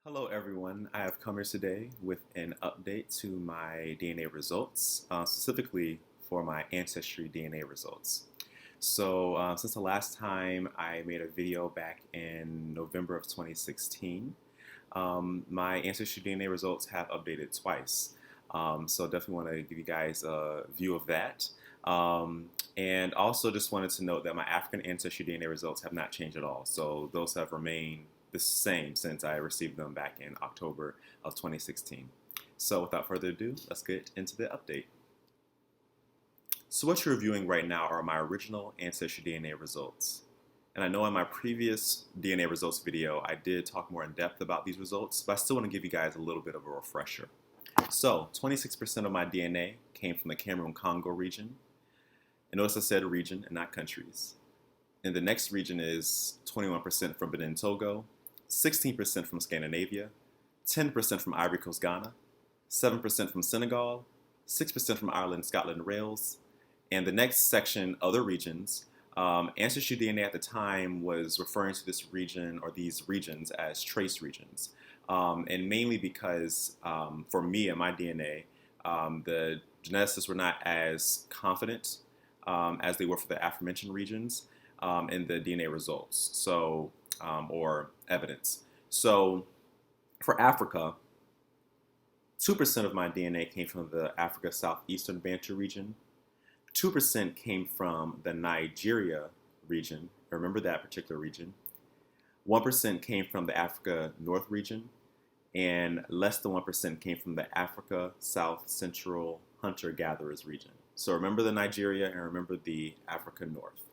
Hello everyone, I have come here today with an update to my DNA results, specifically for my AncestryDNA results. So since the last time I made a video back in November of 2016, my AncestryDNA results have updated twice. So definitely want to give you guys a view of that. And also just wanted to note that my African AncestryDNA results have not changed at all. So those have remained the same since I received them back in October of 2016. So without further ado, let's get into the update. So what you're viewing right now are my original AncestryDNA results. And I know in my previous DNA results video, I did talk more in depth about these results, but I still want to give you guys a little bit of a refresher. So 26% of my DNA came from the Cameroon-Congo region. And notice I said region and not countries. And the next region is 21% from Benin, Togo, 16% from Scandinavia, 10% from Ivory Coast, Ghana, 7% from Senegal, 6% from Ireland, Scotland, and Wales. And the next section, other regions, AncestryDNA at the time was referring to this region or these regions as trace regions. And mainly because for me and my DNA, the geneticists were not as confident as they were for the aforementioned regions in the DNA results, so or evidence. So for Africa, 2% of my DNA came from the Africa Southeastern Bantu region. 2% came from the Nigeria region. Remember that particular region. 1% came from the Africa North region, and less than 1% came from the Africa South Central Hunter-Gatherers region. So remember the Nigeria and remember the Africa North.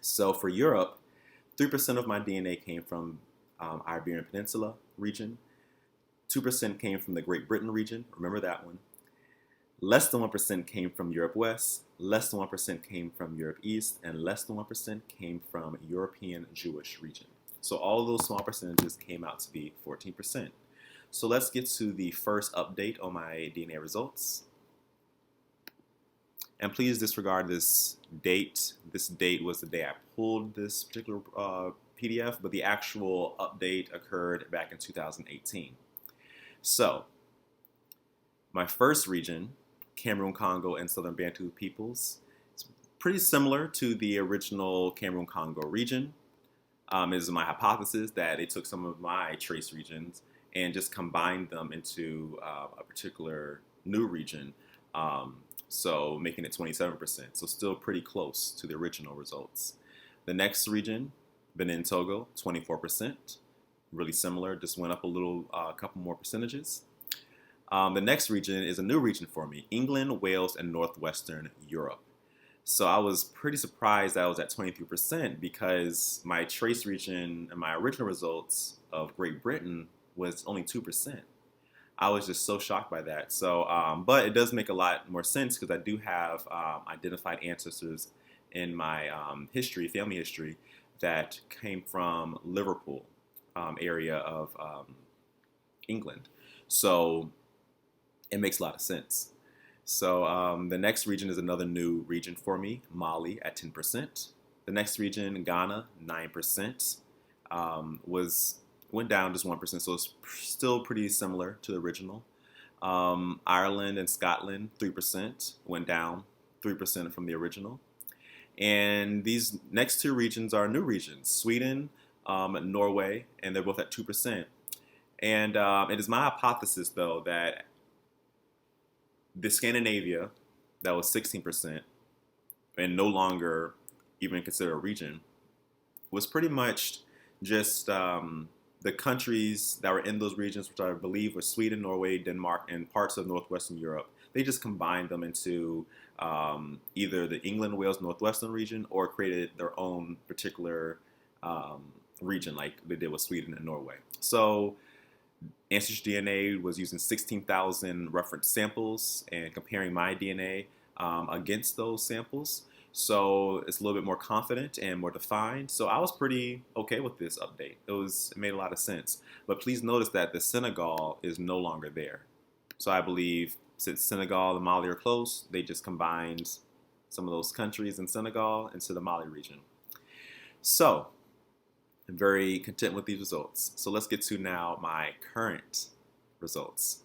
So for Europe, 3% of my DNA came from Iberian Peninsula region. 2% came from the Great Britain region. Remember that one. Less than 1% came from Europe West. Less than 1% came from Europe East. And less than 1% came from European Jewish region. So all of those small percentages came out to be 14%. So let's get to the first update on my DNA results. And please disregard this date. This date was the day I pulled this particular PDF, but the actual update occurred back in 2018. So my first region, Cameroon, Congo, and Southern Bantu peoples, is pretty similar to the original Cameroon, Congo region. It is my hypothesis that it took some of my trace regions and just combined them into a particular new region. So making it 27%, so still pretty close to the original results. The next region, Benin, Togo, 24%, really similar, just went up a couple more percentages. The next region is a new region for me, England, Wales, and Northwestern Europe. So I was pretty surprised that I was at 23% because my trace region and my original results of Great Britain was only 2%. I was just so shocked by that. So, but it does make a lot more sense because I do have identified ancestors in my family history, that came from Liverpool area of England. So it makes a lot of sense. So the next region is another new region for me, Mali at 10%. The next region, Ghana, 9%, went down just 1%, so it's still pretty similar to the original. Ireland and Scotland, 3%, went down 3% from the original. And these next two regions are new regions, Sweden, Norway, and they're both at 2%. And it is my hypothesis, though, that the Scandinavia, that was 16%, and no longer even considered a region, was pretty much just the countries that were in those regions, which I believe were Sweden, Norway, Denmark, and parts of Northwestern Europe. They just combined them into either the England, Wales, Northwestern region, or created their own particular region like they did with Sweden and Norway. So AncestryDNA was using 16,000 reference samples and comparing my DNA against those samples. So it's a little bit more confident and more defined. So I was pretty okay with this update. It made a lot of sense. But please notice that the Senegal is no longer there. So I believe since Senegal and Mali are close, they just combined some of those countries in Senegal into the Mali region. So I'm very content with these results. So let's get to now my current results.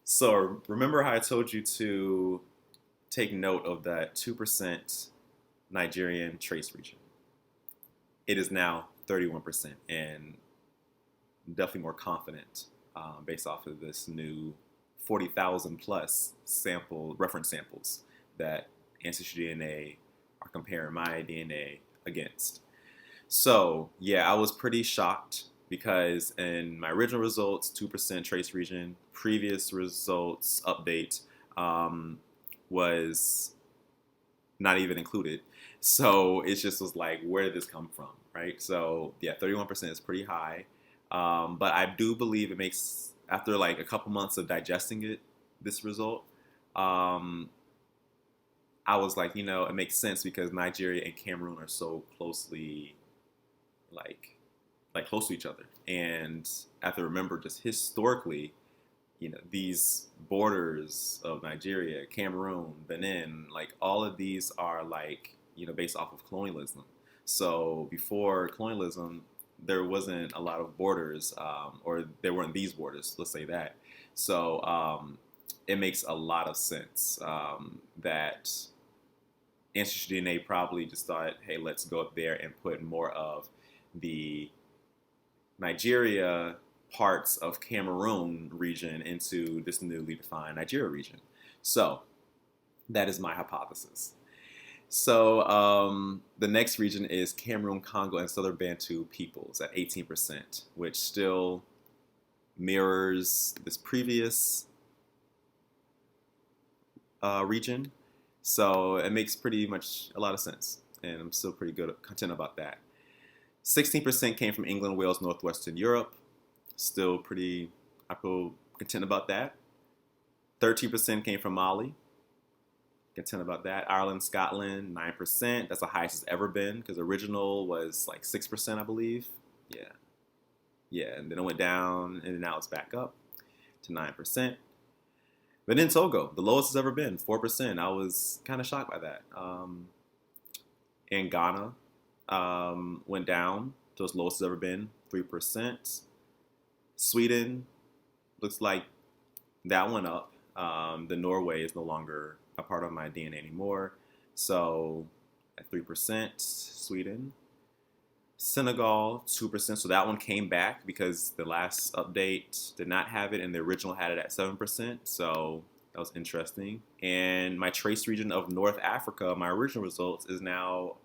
So remember how I told you to take note of that 2% Nigerian trace region. It is now 31%, and definitely more confident based off of this new 40,000 plus reference samples that AncestryDNA are comparing my DNA against. So yeah, I was pretty shocked because in my original results, 2% trace region, previous results update was not even included. So it just was like, where did this come from, right? So yeah, 31% is pretty high. But I do believe it makes, after like a couple months of digesting it, this result, I was like, it makes sense because Nigeria and Cameroon are so closely like close to each other. And I have to remember just historically, these borders of Nigeria, Cameroon, Benin, like all of these are like, based off of colonialism. So before colonialism, there wasn't a lot of borders, or there weren't these borders, let's say that. So it makes a lot of sense that AncestryDNA probably just thought, hey, let's go up there and put more of the Nigeria parts of Cameroon region into this newly defined Nigeria region. So that is my hypothesis. So the next region is Cameroon, Congo, and Southern Bantu peoples at 18%, which still mirrors this previous region. So it makes pretty much a lot of sense, and I'm still pretty content about that. 16% came from England, Wales, Northwestern Europe. Still pretty, I feel content about that. 13% came from Mali. Content about that. Ireland, Scotland, 9%. That's the highest it's ever been because original was like 6%, I believe. Yeah. Yeah, and then it went down, and now it's back up to 9%. But then Togo, the lowest it's ever been, 4%. I was kind of shocked by that. And Ghana went down to its lowest it's ever been, 3%. Sweden looks like that went up. The Norway is no longer a part of my DNA anymore. So at 3%, Sweden. Senegal, 2%. So that one came back because the last update did not have it and the original had it at 7%. So that was interesting. And my trace region of North Africa, my original results, is now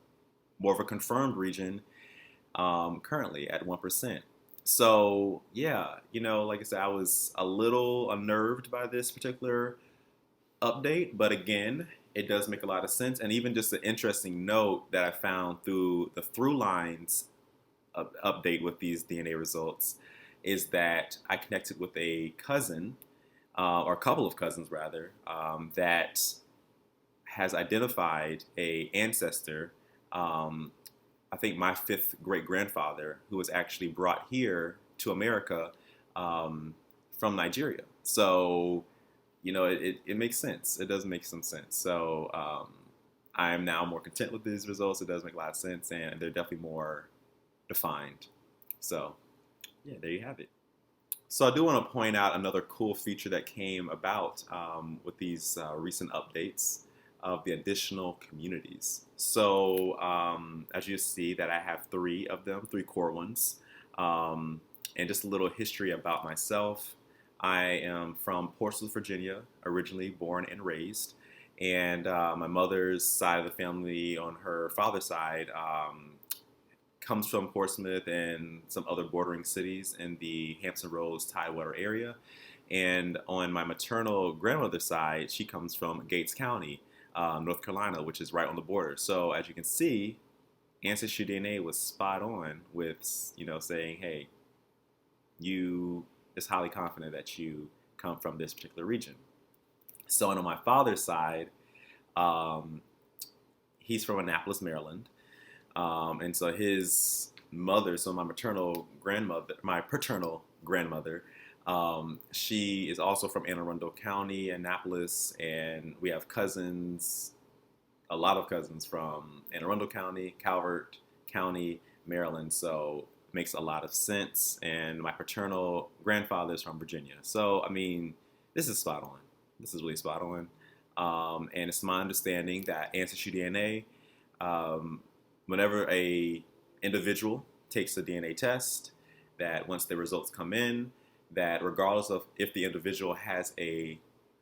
more of a confirmed region currently at 1%. So yeah, like I said, I was a little unnerved by this particular update, but again, it does make a lot of sense. And even just an interesting note that I found through the through lines update with these DNA results is that I connected with a cousin, or a couple of cousins rather, that has identified a ancestor, I think my fifth great grandfather, who was actually brought here to America from Nigeria. So it makes sense. It does make some sense. So I am now more content with these results. It does make a lot of sense, and they're definitely more defined. So yeah, there you have it. So I do want to point out another cool feature that came about with these recent updates of the additional communities. So as you see that I have three of them, three core ones, and just a little history about myself. I am from Portsmouth, Virginia, originally born and raised. And my mother's side of the family on her father's side comes from Portsmouth and some other bordering cities in the Hampton Roads, Tidewater area. And on my maternal grandmother's side, she comes from Gates County, North Carolina, which is right on the border. So as you can see, AncestryDNA was spot on with, saying, hey, you is highly confident that you come from this particular region. So on my father's side, he's from Annapolis, Maryland. And so his mother, so my paternal grandmother, she is also from Anne Arundel County, Annapolis, and we have cousins, a lot of cousins from Anne Arundel County, Calvert County, Maryland, so it makes a lot of sense. And my paternal grandfather is from Virginia. So, I mean, this is spot on. This is really spot on. And it's my understanding that AncestryDNA, whenever a individual takes a DNA test, that once the results come in, that regardless of if the individual has a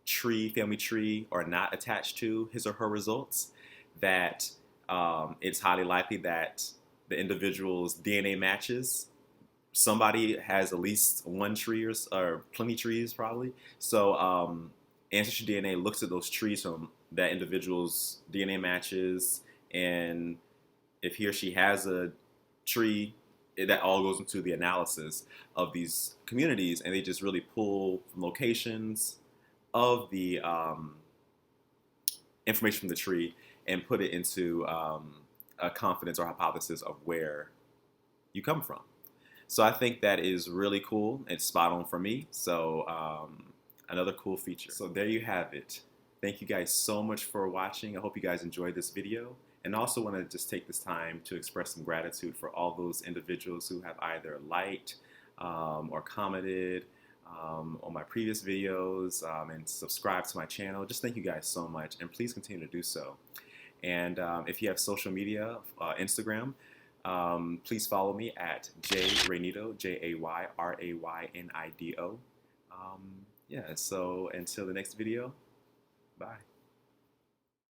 family tree, or not attached to his or her results, that it's highly likely that the individual's DNA matches. Somebody has at least one tree or plenty trees probably. So Ancestry DNA looks at those trees from that individual's DNA matches, and if he or she has a tree, that all goes into the analysis of these communities, and they just really pull from locations of the information from the tree and put it into a confidence or hypothesis of where you come from. So I think that is really cool. It's spot on for me. So another cool feature. So there you have it. Thank you guys so much for watching. I hope you guys enjoyed this video. And also want to just take this time to express some gratitude for all those individuals who have either liked or commented on my previous videos and subscribed to my channel. Just thank you guys so much, and please continue to do so. And if you have social media, Instagram, please follow me at JRaynido, JAYRAYNIDO. Yeah, so until the next video, bye.